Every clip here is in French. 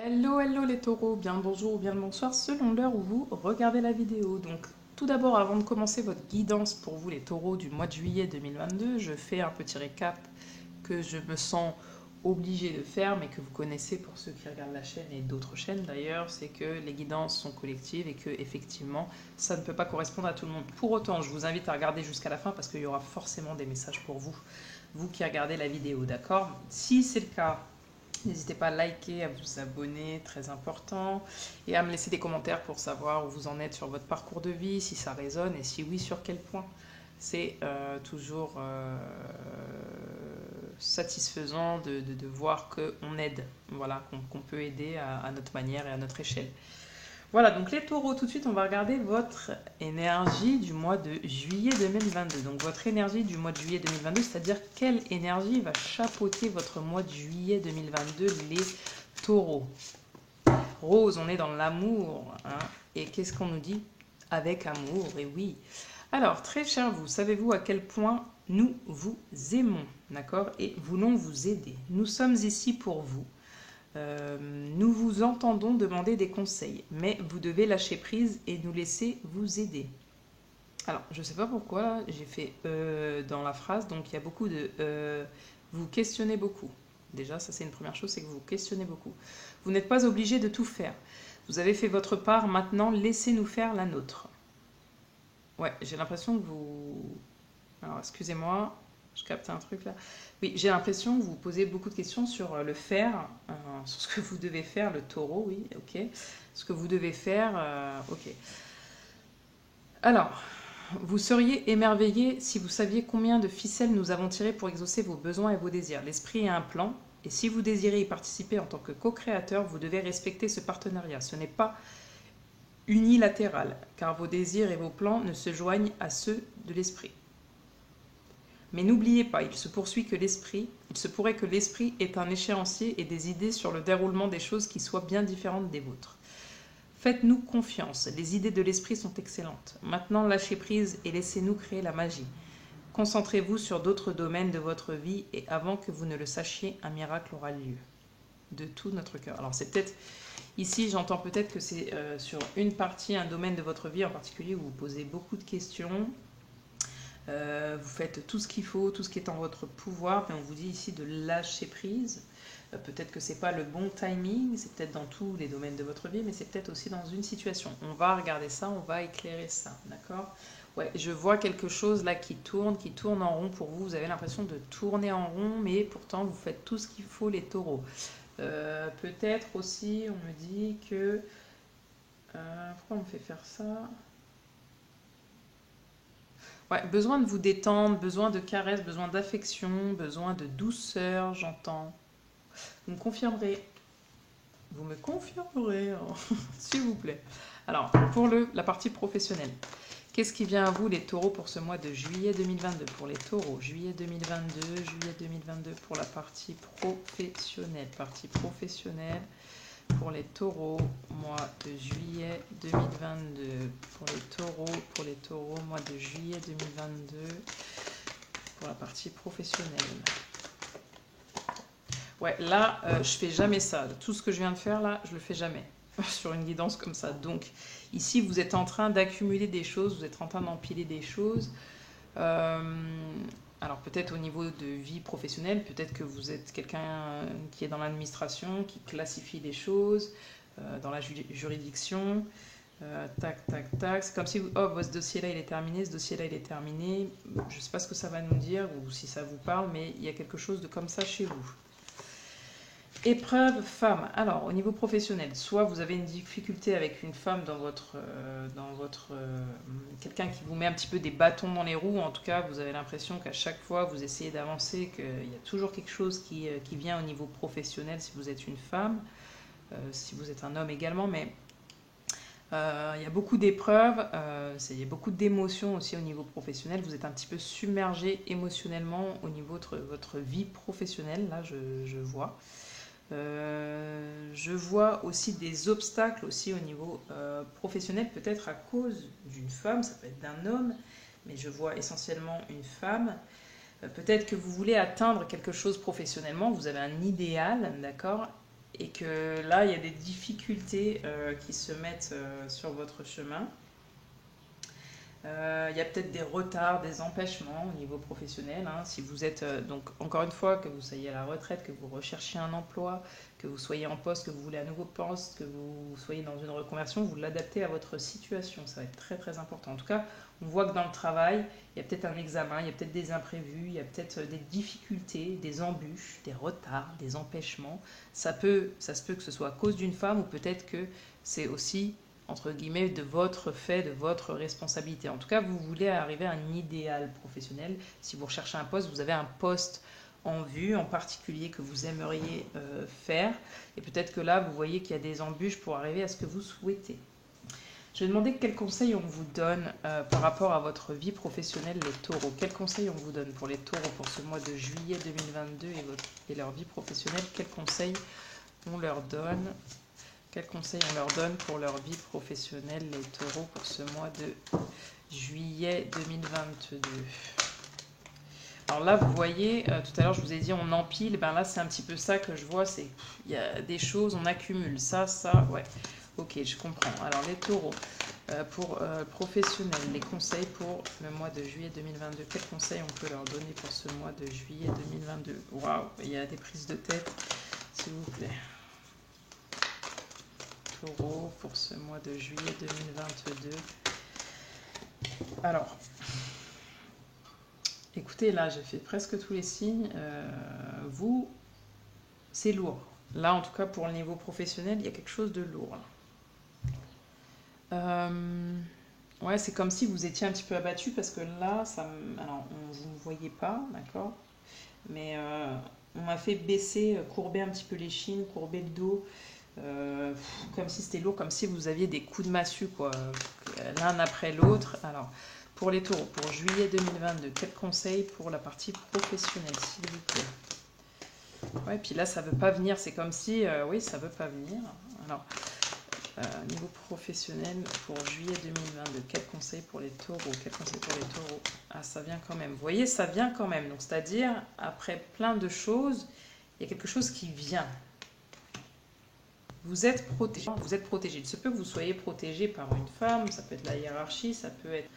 Hello, hello les taureaux, bien le bonjour ou bien le bonsoir selon l'heure où vous regardez la vidéo. Donc tout d'abord, avant de commencer votre guidance pour vous les taureaux du mois de juillet 2022, je fais un petit récap que je me sens obligée de faire, mais que vous connaissez pour ceux qui regardent la chaîne et d'autres chaînes d'ailleurs, c'est que les guidances sont collectives et que effectivement ça ne peut pas correspondre à tout le monde. Pour autant, je vous invite à regarder jusqu'à la fin parce qu'il y aura forcément des messages pour vous, vous qui regardez la vidéo, d'accord? Si c'est le cas, n'hésitez pas à liker, à vous abonner, très important, et à me laisser des commentaires pour savoir où vous en êtes sur votre parcours de vie, si ça résonne, et si oui, sur quel point. C'est toujours satisfaisant de voir qu'on aide, voilà, qu'on peut aider à notre manière et à notre échelle. Voilà, donc les taureaux, tout de suite, on va regarder votre énergie du mois de juillet 2022. Donc votre énergie du mois de juillet 2022, c'est-à-dire quelle énergie va chapeauter votre mois de juillet 2022, les taureaux. Rose, on est dans l'amour, hein, et qu'est-ce qu'on nous dit? Avec amour, et oui. Alors, très cher vous, savez-vous à quel point nous vous aimons, d'accord? Et voulons vous aider. Nous sommes ici pour vous. Nous vous entendons demander des conseils, mais vous devez lâcher prise et nous laisser vous aider. Alors, je ne sais pas pourquoi j'ai fait dans la phrase, donc il y a beaucoup de vous questionnez beaucoup. Déjà, ça c'est une première chose, c'est que vous questionnez beaucoup. Vous n'êtes pas obligé de tout faire. Vous avez fait votre part, maintenant laissez-nous faire la nôtre. Ouais, j'ai l'impression que vous... Alors, excusez-moi, je capte un truc là. Oui, j'ai l'impression que vous posez beaucoup de questions sur le faire, sur ce que vous devez faire, le taureau, oui, ok. Ce que vous devez faire, ok. Alors, vous seriez émerveillé si vous saviez combien de ficelles nous avons tirées pour exaucer vos besoins et vos désirs. L'esprit a un plan, et si vous désirez y participer en tant que co-créateur, vous devez respecter ce partenariat. Ce n'est pas unilatéral, car vos désirs et vos plans ne se joignent à ceux de l'esprit. Mais n'oubliez pas, il se pourrait que l'esprit ait un échéancier et des idées sur le déroulement des choses qui soient bien différentes des vôtres. Faites-nous confiance, les idées de l'esprit sont excellentes. Maintenant, lâchez prise et laissez-nous créer la magie. Concentrez-vous sur d'autres domaines de votre vie et avant que vous ne le sachiez, un miracle aura lieu. De tout notre cœur. Alors c'est peut-être, ici j'entends peut-être que c'est sur une partie, un domaine de votre vie en particulier où vous posez beaucoup de questions. Vous faites tout ce qu'il faut, tout ce qui est en votre pouvoir, mais on vous dit ici de lâcher prise. Peut-être que ce n'est pas le bon timing, c'est peut-être dans tous les domaines de votre vie, mais c'est peut-être aussi dans une situation. On va regarder ça, on va éclairer ça, d'accord? Ouais, je vois quelque chose là qui tourne en rond pour vous. Vous avez l'impression de tourner en rond, mais pourtant vous faites tout ce qu'il faut, les taureaux. Peut-être aussi, on me dit que... pourquoi on me fait faire ça? Ouais, besoin de vous détendre, besoin de caresses, besoin d'affection, besoin de douceur, j'entends. Vous me confirmerez. Vous me confirmerez, s'il vous plaît. Alors, pour la partie professionnelle, qu'est-ce qui vient à vous les taureaux pour ce mois de juillet 2022? Pour les taureaux, juillet 2022 pour la partie professionnelle. Partie professionnelle pour les taureaux, mois de juillet 2022. Pour les taureaux, mois de juillet 2022 pour la partie professionnelle. Ouais, là, je fais jamais ça. Tout ce que je viens de faire là, je le fais jamais sur une guidance comme ça. Donc, ici, vous êtes en train d'accumuler des choses, vous êtes en train d'empiler des choses. Alors, peut-être au niveau de vie professionnelle, peut-être que vous êtes quelqu'un qui est dans l'administration, qui classifie les choses, dans la juridiction. Tac, tac, tac. C'est comme si, oh, ce dossier-là, il est terminé, ce dossier-là, il est terminé. Je ne sais pas ce que ça va nous dire ou si ça vous parle, mais il y a quelque chose de comme ça chez vous. Épreuve femme. Alors, au niveau professionnel, soit vous avez une difficulté avec une femme dans votre quelqu'un qui vous met un petit peu des bâtons dans les roues. En tout cas, vous avez l'impression qu'à chaque fois, vous essayez d'avancer, qu'il y a toujours quelque chose qui vient au niveau professionnel si vous êtes une femme, si vous êtes un homme également, mais il y a beaucoup d'épreuves, il y a beaucoup d'émotions aussi au niveau professionnel. Vous êtes un petit peu submergé émotionnellement au niveau de votre vie professionnelle, là je vois. Je vois aussi des obstacles aussi au niveau professionnel, peut-être à cause d'une femme, ça peut être d'un homme, mais je vois essentiellement une femme. Peut-être que vous voulez atteindre quelque chose professionnellement, vous avez un idéal, d'accord? et que là, il y a des difficultés qui se mettent sur votre chemin. Il y a peut-être des retards, des empêchements au niveau professionnel, hein. Si vous êtes, donc encore une fois, que vous soyez à la retraite, que vous recherchez un emploi, que vous soyez en poste, que vous voulez un nouveau poste, que vous soyez dans une reconversion, vous l'adaptez à votre situation. Ça va être très très important. En tout cas, on voit que dans le travail, il y a peut-être un examen, il y a peut-être des imprévus, il y a peut-être des difficultés, des embûches, des retards, des empêchements. Ça se peut que ce soit à cause d'une femme ou peut-être que c'est aussi entre guillemets, de votre fait, de votre responsabilité. En tout cas, vous voulez arriver à un idéal professionnel. Si vous recherchez un poste, vous avez un poste en vue, en particulier que vous aimeriez faire. Et peut-être que là, vous voyez qu'il y a des embûches pour arriver à ce que vous souhaitez. Je vais demander quels conseils on vous donne par rapport à votre vie professionnelle, les taureaux. Quels conseils on vous donne pour les taureaux pour ce mois de juillet 2022 et leur vie professionnelle? Quels conseils on leur donne? Quels conseils on leur donne pour leur vie professionnelle, les taureaux, pour ce mois de juillet 2022? Alors là, vous voyez, tout à l'heure, je vous ai dit on empile. Ben là, c'est un petit peu ça que je vois. C'est il y a des choses, on accumule. Ça, ouais. Ok, je comprends. Alors les taureaux, pour professionnels, les conseils pour le mois de juillet 2022. Quels conseils on peut leur donner pour ce mois de juillet 2022? Waouh, il y a des prises de tête, s'il vous plaît. Taureau pour ce mois de juillet 2022. Alors, écoutez, là, j'ai fait presque tous les signes. Vous, c'est lourd. Là, en tout cas, pour le niveau professionnel, il y a quelque chose de lourd. Ouais, c'est comme si vous étiez un petit peu abattu parce que là, alors, vous ne voyez pas, d'accord? Mais on m'a fait baisser, courber un petit peu les chines, courber le dos. Comme si c'était lourd, comme si vous aviez des coups de massue, quoi, l'un après l'autre. Alors, pour les taureaux, pour juillet 2022, quels conseils pour la partie professionnelle, s'il vous plaît? Ouais, puis là, ça veut pas venir, c'est comme si, oui, ça veut pas venir. Alors, niveau professionnel, pour juillet 2022, quels conseils pour les taureaux? Quels conseils pour les taureaux? Ah, ça vient quand même. Vous voyez, ça vient quand même. Donc, c'est-à-dire, après plein de choses, il y a quelque chose qui vient. Vous êtes protégé. Vous êtes protégé. Il se peut que vous soyez protégé par une femme, ça peut être la hiérarchie, ça peut être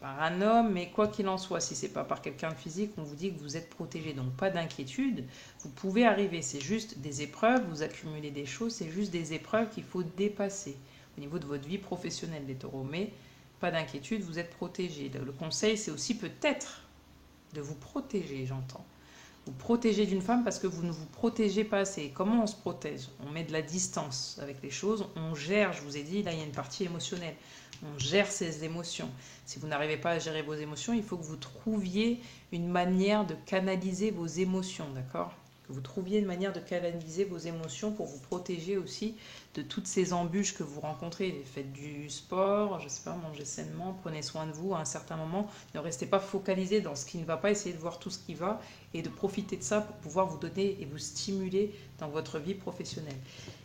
par un homme, mais quoi qu'il en soit, si c'est pas par quelqu'un de physique, on vous dit que vous êtes protégé. Donc pas d'inquiétude, vous pouvez arriver. C'est juste des épreuves, vous accumulez des choses, c'est juste des épreuves qu'il faut dépasser au niveau de votre vie professionnelle, les taureaux. Mais pas d'inquiétude, vous êtes protégé. Le conseil, c'est aussi peut-être de vous protéger, j'entends. Vous protégez d'une femme parce que vous ne vous protégez pas assez. Comment on se protège? On met de la distance avec les choses, on gère, je vous ai dit, là il y a une partie émotionnelle. On gère ses émotions. Si vous n'arrivez pas à gérer vos émotions, il faut que vous trouviez une manière de canaliser vos émotions, d'accord? Que vous trouviez une manière de canaliser vos émotions pour vous protéger aussi de toutes ces embûches que vous rencontrez. Faites du sport, je ne sais pas, mangez sainement, prenez soin de vous à un certain moment. Ne restez pas focalisé dans ce qui ne va pas, essayez de voir tout ce qui va et de profiter de ça pour pouvoir vous donner et vous stimuler dans votre vie professionnelle.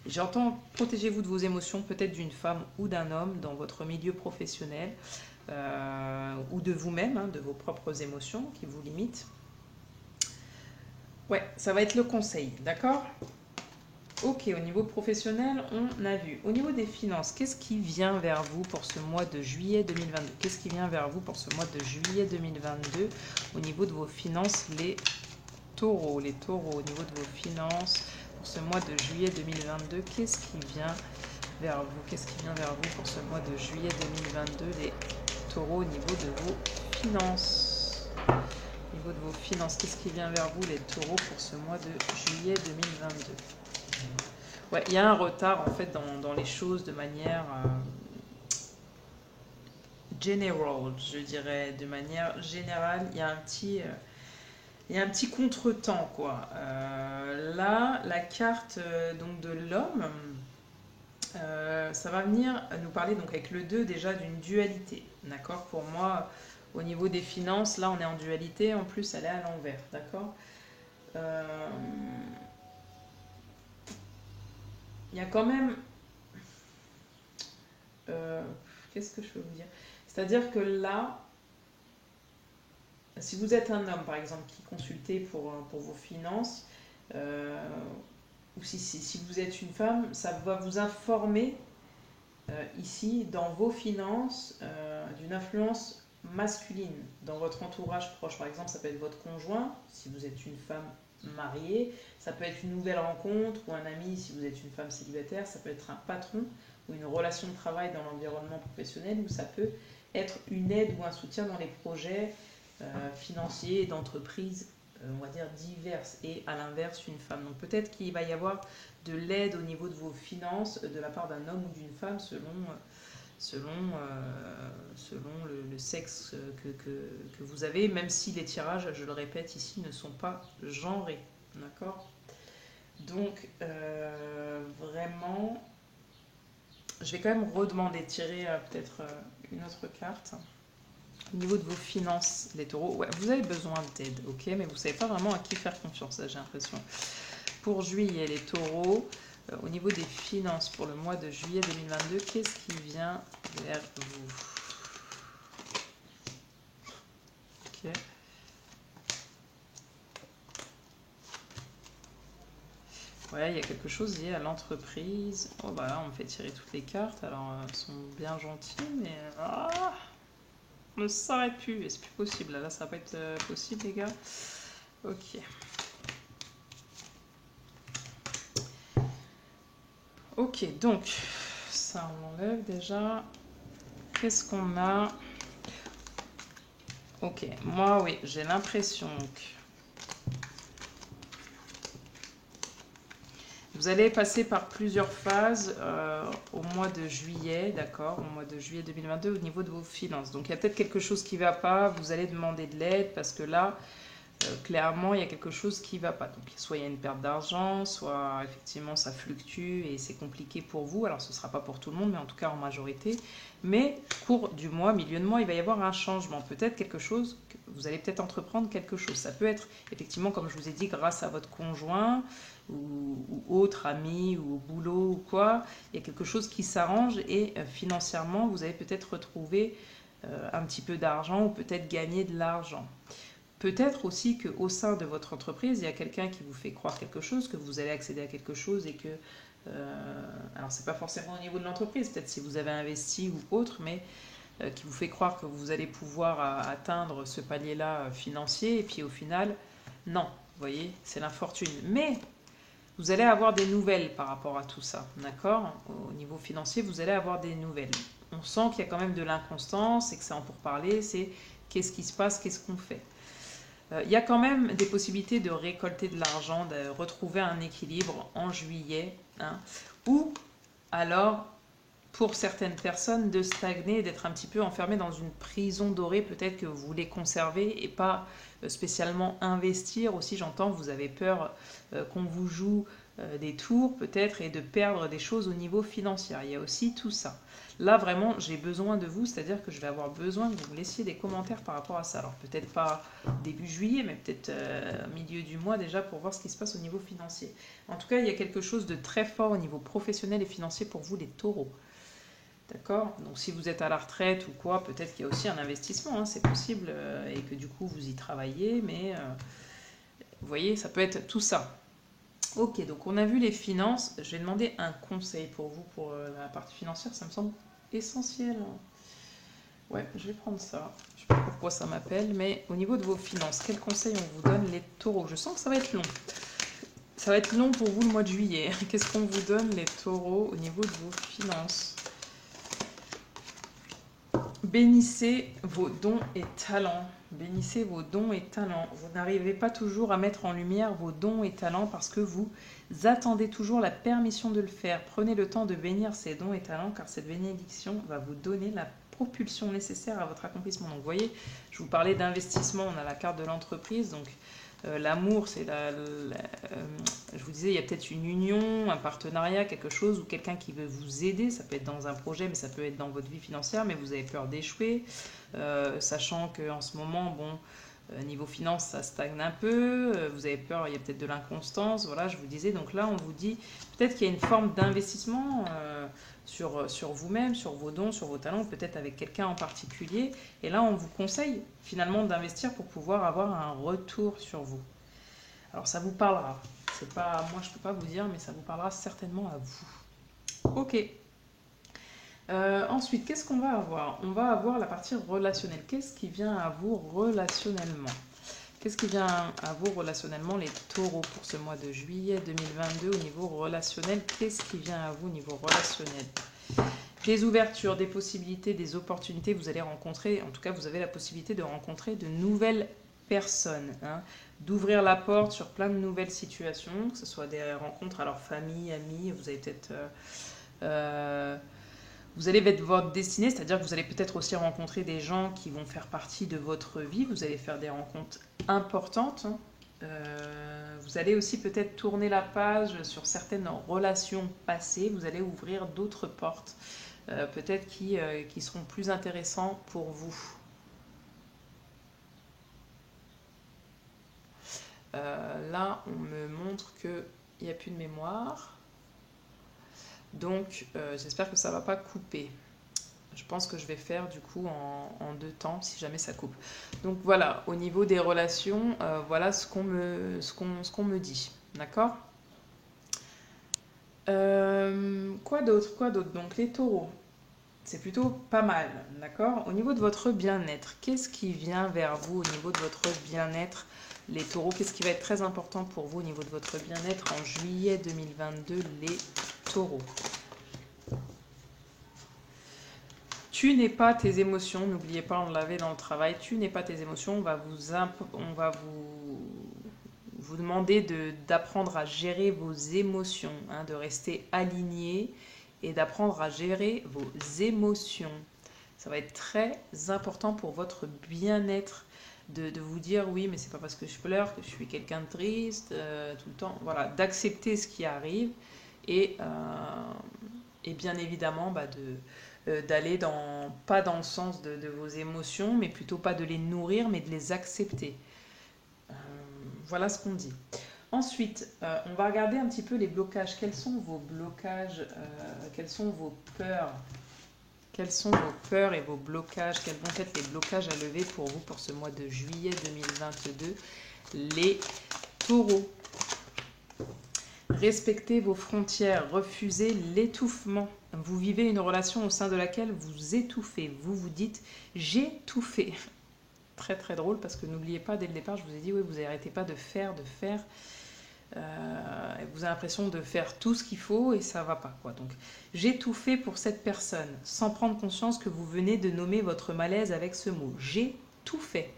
J'entends, protégez-vous de vos émotions, peut-être d'une femme ou d'un homme dans votre milieu professionnel, ou de vous-même, hein, de vos propres émotions qui vous limitent. Ouais, ça va être le conseil, d'accord? Ok, au niveau professionnel, on a vu. Au niveau des finances, qu'est-ce qui vient vers vous pour ce mois de juillet 2022? Qu'est-ce qui vient vers vous pour ce mois de juillet 2022 au niveau de vos finances, les taureaux? Les taureaux, au niveau de vos finances, pour ce mois de juillet 2022, qu'est-ce qui vient vers vous? Qu'est-ce qui vient vers vous pour ce mois de juillet 2022, les taureaux, au niveau de vos finances? Au niveau de vos finances, qu'est-ce qui vient vers vous, les taureaux, pour ce mois de juillet 2022? Ouais, il y a un retard en fait dans les choses de manière general, je dirais, de manière générale. Il y a un petit contretemps, quoi. Là, la carte donc de l'homme, ça va venir nous parler donc avec le 2 déjà d'une dualité, d'accord? Pour moi, au niveau des finances, là on est en dualité, en plus elle est à l'envers, d'accord? Il y a quand même... qu'est-ce que je peux vous dire? C'est-à-dire que là, si vous êtes un homme, par exemple, qui consultez pour vos finances, ou si vous êtes une femme, ça va vous informer ici dans vos finances d'une influence masculine dans votre entourage proche. Par exemple, ça peut être votre conjoint si vous êtes une femme mariée, ça peut être une nouvelle rencontre ou un ami si vous êtes une femme célibataire, ça peut être un patron ou une relation de travail dans l'environnement professionnel, ou ça peut être une aide ou un soutien dans les projets financiers et d'entreprise, on va dire diverses, et à l'inverse une femme. Donc peut-être qu'il va y avoir de l'aide au niveau de vos finances de la part d'un homme ou d'une femme selon le sexe que vous avez, même si les tirages, je le répète ici, ne sont pas genrés. D'accord? Donc vraiment, je vais quand même redemander de tirer peut-être une autre carte. Au niveau de vos finances, les taureaux, ouais, vous avez besoin d'aide, ok, mais vous ne savez pas vraiment à qui faire confiance, j'ai l'impression. Pour juillet, les taureaux, au niveau des finances pour le mois de juillet 2022, qu'est-ce qui vient vers vous? Ok. Ouais, il y a quelque chose lié à l'entreprise. Oh bah là, on me fait tirer toutes les cartes, alors elles sont bien gentilles, mais... on ne s'arrête plus, et c'est plus possible, là ça va pas être possible les gars. Ok. Ok, donc, ça on l'enlève déjà. Qu'est-ce qu'on a? Ok, moi oui, j'ai l'impression que vous allez passer par plusieurs phases au mois de juillet, d'accord, au mois de juillet 2022 au niveau de vos finances. Donc il y a peut-être quelque chose qui ne va pas, vous allez demander de l'aide parce que là, clairement, il y a quelque chose qui ne va pas. Donc, soit il y a une perte d'argent, soit effectivement ça fluctue et c'est compliqué pour vous. Alors, ce ne sera pas pour tout le monde, mais en tout cas en majorité. Mais, cours du mois, milieu de mois, il va y avoir un changement. Peut-être quelque chose, vous allez peut-être entreprendre quelque chose. Ça peut être, effectivement, comme je vous ai dit, grâce à votre conjoint ou autre ami ou au boulot ou quoi. Il y a quelque chose qui s'arrange et financièrement, vous allez peut-être retrouver un petit peu d'argent ou peut-être gagner de l'argent. Peut-être aussi qu'au sein de votre entreprise, il y a quelqu'un qui vous fait croire quelque chose, que vous allez accéder à quelque chose et que... alors, c'est pas forcément au niveau de l'entreprise, peut-être si vous avez investi ou autre, mais qui vous fait croire que vous allez pouvoir atteindre ce palier-là financier, et puis au final, non, vous voyez, c'est l'infortune. Mais vous allez avoir des nouvelles par rapport à tout ça, d'accord? Au niveau financier, vous allez avoir des nouvelles. On sent qu'il y a quand même de l'inconstance et que c'est en pourparlers, c'est qu'est-ce qui se passe, qu'est-ce qu'on fait? Il y a quand même des possibilités de récolter de l'argent, de retrouver un équilibre en juillet, hein, ou alors, pour certaines personnes, de stagner, d'être un petit peu enfermé dans une prison dorée, peut-être que vous voulez conserver et pas spécialement investir. Aussi, j'entends, vous avez peur qu'on vous joue des tours peut-être et de perdre des choses au niveau financier. Il y a aussi tout ça. Là, vraiment, j'ai besoin de vous, c'est-à-dire que je vais avoir besoin que vous me laissiez des commentaires par rapport à ça. Alors, peut-être pas début juillet, mais peut-être milieu du mois déjà pour voir ce qui se passe au niveau financier. En tout cas, il y a quelque chose de très fort au niveau professionnel et financier pour vous, les taureaux. D'accord? Donc, si vous êtes à la retraite ou quoi, peut-être qu'il y a aussi un investissement, hein, c'est possible, et que du coup, vous y travaillez, mais vous voyez, ça peut être tout ça. Ok, donc on a vu les finances. Je vais demander un conseil pour vous pour la partie financière, ça me semble essentiel. Ouais, je vais prendre ça. Je sais pas pourquoi ça m'appelle, mais au niveau de vos finances, quel conseil on vous donne, les taureaux? Je sens que ça va être long. Ça va être long pour vous le mois de juillet. Qu'est-ce qu'on vous donne, les taureaux, au niveau de vos finances? Bénissez vos dons et talents. Bénissez vos dons et talents. Vous n'arrivez pas toujours à mettre en lumière vos dons et talents parce que vous attendez toujours la permission de le faire. Prenez le temps de bénir ces dons et talents car cette bénédiction va vous donner la propulsion nécessaire à votre accomplissement. Donc vous voyez, je vous parlais d'investissement, on a la carte de l'entreprise, donc l'amour, c'est je vous disais, il y a peut-être une union, un partenariat, quelque chose, ou quelqu'un qui veut vous aider. Ça peut être dans un projet, mais ça peut être dans votre vie financière, mais vous avez peur d'échouer, sachant qu'en ce moment, bon, niveau finance, ça stagne un peu, vous avez peur, il y a peut-être de l'inconstance, voilà, je vous disais. Donc là, on vous dit, peut-être qu'il y a une forme d'investissement sur vous-même, sur vos dons, sur vos talents, peut-être avec quelqu'un en particulier. Et là, on vous conseille finalement d'investir pour pouvoir avoir un retour sur vous. Alors ça vous parlera. C'est pas, moi, je peux pas vous dire, mais ça vous parlera certainement à vous. Ok. Ensuite, qu'est-ce qu'on va avoir? On va avoir la partie relationnelle. Qu'est-ce qui vient à vous relationnellement? Qu'est-ce qui vient à vous relationnellement, les taureaux, pour ce mois de juillet 2022 au niveau relationnel? Qu'est-ce qui vient à vous au niveau relationnel? Des ouvertures, des possibilités, des opportunités. Vous allez rencontrer, en tout cas, vous avez la possibilité de rencontrer de nouvelles personnes, hein, d'ouvrir la porte sur plein de nouvelles situations, que ce soit des rencontres, alors famille, amis, vous avez peut-être... vous allez être votre destinée, c'est-à-dire que vous allez peut-être aussi rencontrer des gens qui vont faire partie de votre vie, vous allez faire des rencontres importantes. Vous allez aussi peut-être tourner la page sur certaines relations passées, vous allez ouvrir d'autres portes, peut-être qui seront plus intéressants pour vous. Là, on me montre qu'il n'y a plus de mémoire. Donc, j'espère que ça ne va pas couper. Je pense que je vais faire du coup en 2 temps, si jamais ça coupe. Donc voilà, au niveau des relations, voilà ce qu'on me dit. D'accord? Quoi d'autre? Quoi d'autre? Donc les taureaux, c'est plutôt pas mal. D'accord? Au niveau de votre bien-être, qu'est-ce qui vient vers vous au niveau de votre bien-être? Les taureaux, qu'est-ce qui va être très important pour vous au niveau de votre bien-être en juillet 2022, les taureaux? Tu n'es pas tes émotions, n'oubliez pas, on l'avait dans le travail, tu n'es pas tes émotions, on va vous demander d'apprendre à gérer vos émotions, hein, de rester aligné et d'apprendre à gérer vos émotions. Ça va être très important pour votre bien-être de vous dire oui, mais c'est pas parce que je pleure que je suis quelqu'un de triste tout le temps. Voilà, d'accepter ce qui arrive et bien évidemment d'aller pas dans le sens de vos émotions, mais plutôt pas de les nourrir, mais de les accepter. Voilà ce qu'on dit. Ensuite, on va regarder un petit peu les blocages. Quels sont vos blocages? Quelles sont vos peurs? Quelles sont vos peurs et vos blocages? Quels vont être les blocages à lever pour vous pour ce mois de juillet 2022? Les taureaux. Respectez vos frontières, refusez l'étouffement. Vous vivez une relation au sein de laquelle vous étouffez. Vous vous dites « j'ai tout fait ». Très très drôle parce que n'oubliez pas, dès le départ, je vous ai dit, oui, vous n'arrêtez pas de faire. Vous avez l'impression de faire tout ce qu'il faut et ça va pas, quoi. Donc, j'ai tout fait pour cette personne, sans prendre conscience que vous venez de nommer votre malaise avec ce mot. J'ai tout fait.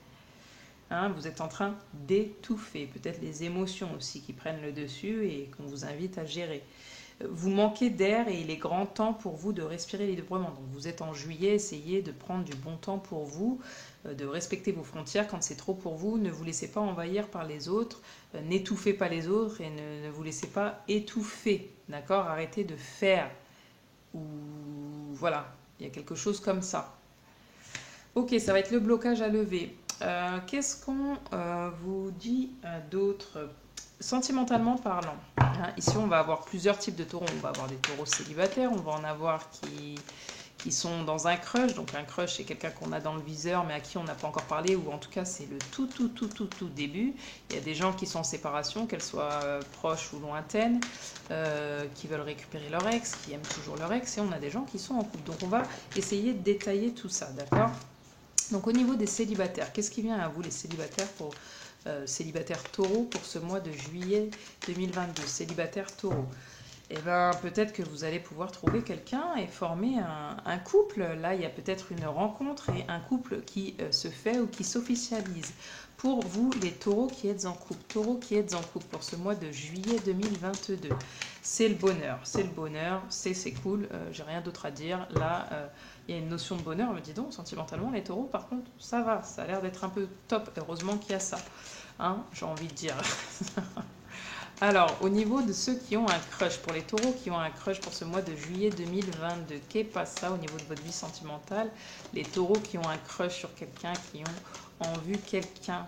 Hein, vous êtes en train d'étouffer, peut-être les émotions aussi qui prennent le dessus et qu'on vous invite à gérer. Vous manquez d'air et il est grand temps pour vous de respirer librement. Donc vous êtes en juillet, essayez de prendre du bon temps pour vous, de respecter vos frontières quand c'est trop pour vous. Ne vous laissez pas envahir par les autres, n'étouffez pas les autres et ne vous laissez pas étouffer. D'accord? Arrêtez de faire. Ou voilà, il y a quelque chose comme ça. Ok, ça va être le blocage à lever. Qu'est-ce qu'on vous dit d'autre? Sentimentalement parlant, hein, ici on va avoir plusieurs types de taureaux. On va avoir des taureaux célibataires, on va en avoir qui sont dans un crush. Donc un crush, c'est quelqu'un qu'on a dans le viseur mais à qui on n'a pas encore parlé, ou en tout cas c'est le tout début. Il y a des gens qui sont en séparation, qu'elles soient proches ou lointaines, qui veulent récupérer leur ex, qui aiment toujours leur ex, et on a des gens qui sont en couple. Donc on va essayer de détailler tout ça, d'accord? Donc au niveau des célibataires, qu'est-ce qui vient à vous les célibataires célibataires taureaux pour ce mois de juillet 2022? Célibataires taureaux. Eh bien, peut-être que vous allez pouvoir trouver quelqu'un et former un couple. Là, il y a peut-être une rencontre et un couple qui se fait ou qui s'officialise. Pour vous, les taureaux qui êtes en couple, pour ce mois de juillet 2022, c'est le bonheur, c'est cool, j'ai rien d'autre à dire. Là, il y a une notion de bonheur, me dis donc, sentimentalement, les taureaux, par contre, ça va, ça a l'air d'être un peu top, heureusement qu'il y a ça, hein, j'ai envie de dire. Alors, au niveau de ceux qui ont un crush, pour les taureaux qui ont un crush pour ce mois de juillet 2022, qu'est pas ça au niveau de votre vie sentimentale? Les taureaux qui ont un crush sur quelqu'un, qui ont en vue quelqu'un,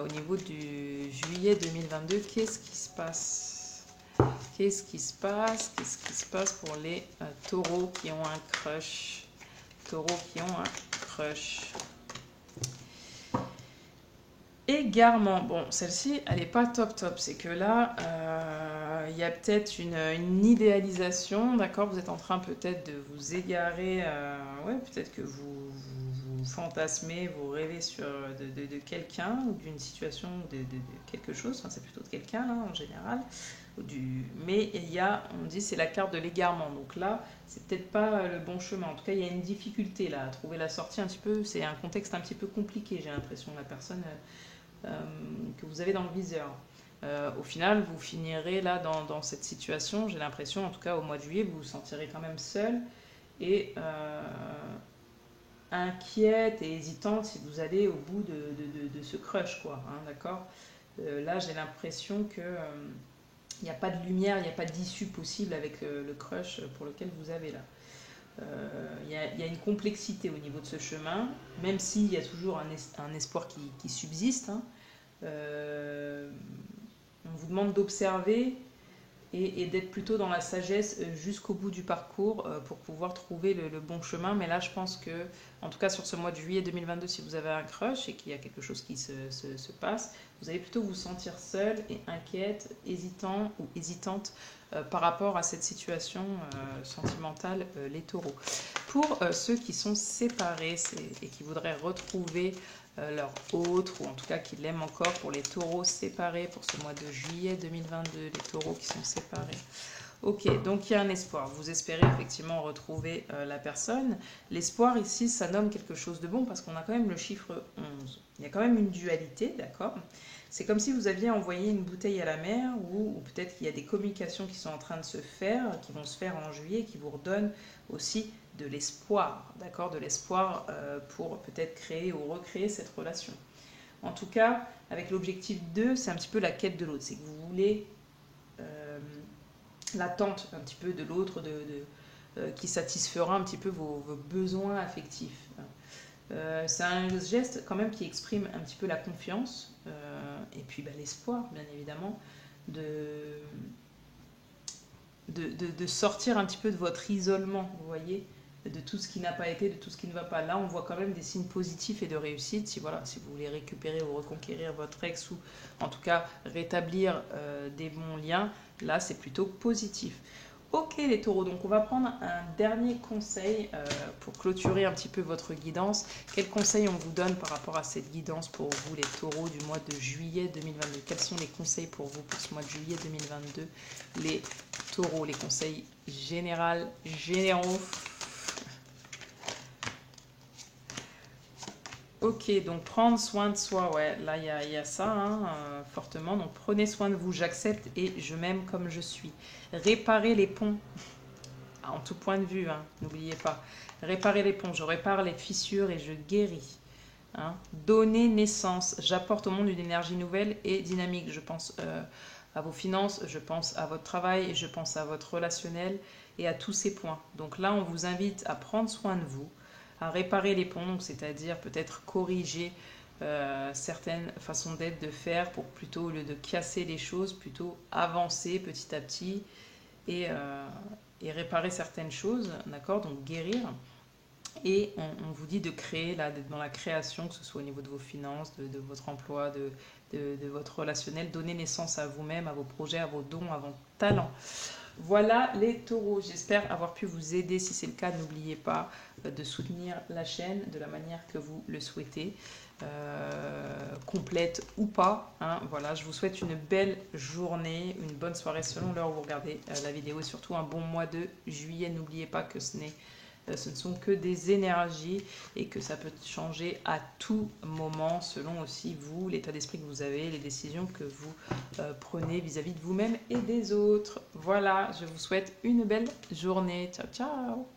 au niveau du juillet 2022, qu'est-ce qui se passe? Qu'est-ce qui se passe? Qu'est-ce qui se passe pour les taureaux qui ont un crush? Taureaux qui ont un crush. Égarement, bon, celle-ci, elle n'est pas top top. C'est que là, il y a peut-être une idéalisation, d'accord? Vous êtes en train peut-être de vous égarer, ouais, peut-être que vous fantasmez, vous rêvez de quelqu'un ou d'une situation, de quelque chose. Enfin, c'est plutôt de quelqu'un, hein, en général. Mais on dit, c'est la carte de l'égarement. Donc là, c'est peut-être pas le bon chemin. En tout cas, il y a une difficulté là à trouver la sortie un petit peu. C'est un contexte un petit peu compliqué, j'ai l'impression, la personne. Que vous avez dans le viseur. Au final, vous finirez là dans cette situation, j'ai l'impression, en tout cas au mois de juillet, vous vous sentirez quand même seul et inquiète et hésitante si vous allez au bout de ce crush, quoi, hein, d'accord. Là, j'ai l'impression que il n'y a pas de lumière, il n'y a pas d'issue possible avec le crush pour lequel vous avez là. Il y a une complexité au niveau de ce chemin, même s'il y a toujours un espoir qui subsiste, hein. On vous demande d'observer et d'être plutôt dans la sagesse jusqu'au bout du parcours pour pouvoir trouver le bon chemin. Mais là, je pense que, en tout cas sur ce mois de juillet 2022, si vous avez un crush et qu'il y a quelque chose qui se passe, vous allez plutôt vous sentir seul et inquiète, hésitant ou hésitante par rapport à cette situation sentimentale, les taureaux. Pour ceux qui sont séparés et qui voudraient retrouver leur autre, ou en tout cas qui l'aiment encore, pour les taureaux séparés pour ce mois de juillet 2022, les taureaux qui sont séparés. Ok, donc il y a un espoir. Vous espérez effectivement retrouver la personne. L'espoir ici, ça nomme quelque chose de bon parce qu'on a quand même le chiffre 11. Il y a quand même une dualité, d'accord? C'est comme si vous aviez envoyé une bouteille à la mer ou peut-être qu'il y a des communications qui sont en train de se faire, qui vont se faire en juillet, qui vous redonnent aussi de l'espoir, d'accord? De l'espoir pour peut-être créer ou recréer cette relation. En tout cas, avec l'objectif 2, c'est un petit peu la quête de l'autre. C'est que vous voulez l'attente un petit peu de l'autre, qui satisfera un petit peu vos besoins affectifs. C'est un geste quand même qui exprime un petit peu la confiance et puis l'espoir, bien évidemment, de sortir un petit peu de votre isolement, vous voyez, de tout ce qui n'a pas été, de tout ce qui ne va pas. Là, on voit quand même des signes positifs et de réussite. Si vous voulez récupérer ou reconquérir votre ex ou en tout cas rétablir des bons liens, là, c'est plutôt positif. Ok les taureaux, donc on va prendre un dernier conseil pour clôturer un petit peu votre guidance. Quel conseil on vous donne par rapport à cette guidance pour vous les taureaux du mois de juillet 2022? Quels sont les conseils pour vous pour ce mois de juillet 2022 les taureaux? Les conseils généraux. Ok, donc prendre soin de soi, ouais, là il y a ça, hein, fortement. Donc prenez soin de vous, j'accepte et je m'aime comme je suis. Réparer les ponts, en tout point de vue, hein, n'oubliez pas. Réparer les ponts, je répare les fissures et je guéris. Hein. Donner naissance, j'apporte au monde une énergie nouvelle et dynamique. Je pense à vos finances, je pense à votre travail, je pense à votre relationnel et à tous ces points. Donc là, on vous invite à prendre soin de vous, à réparer les ponts, c'est-à-dire peut-être corriger certaines façons d'être, de faire, pour plutôt, au lieu de casser les choses, plutôt avancer petit à petit et réparer certaines choses, d'accord? Donc guérir. Et on vous dit de créer, là, d'être dans la création, que ce soit au niveau de vos finances, de votre emploi, de votre relationnel, donner naissance à vous-même, à vos projets, à vos dons, à vos talents. Voilà les taureaux, j'espère avoir pu vous aider. Si c'est le cas, n'oubliez pas de soutenir la chaîne de la manière que vous le souhaitez, complète ou pas, hein. Voilà, je vous souhaite une belle journée, une bonne soirée selon l'heure où vous regardez la vidéo et surtout un bon mois de juillet. N'oubliez pas que ce ne sont que des énergies et que ça peut changer à tout moment selon aussi vous, l'état d'esprit que vous avez, les décisions que vous prenez vis-à-vis de vous-même et des autres. Voilà, je vous souhaite une belle journée. Ciao, ciao!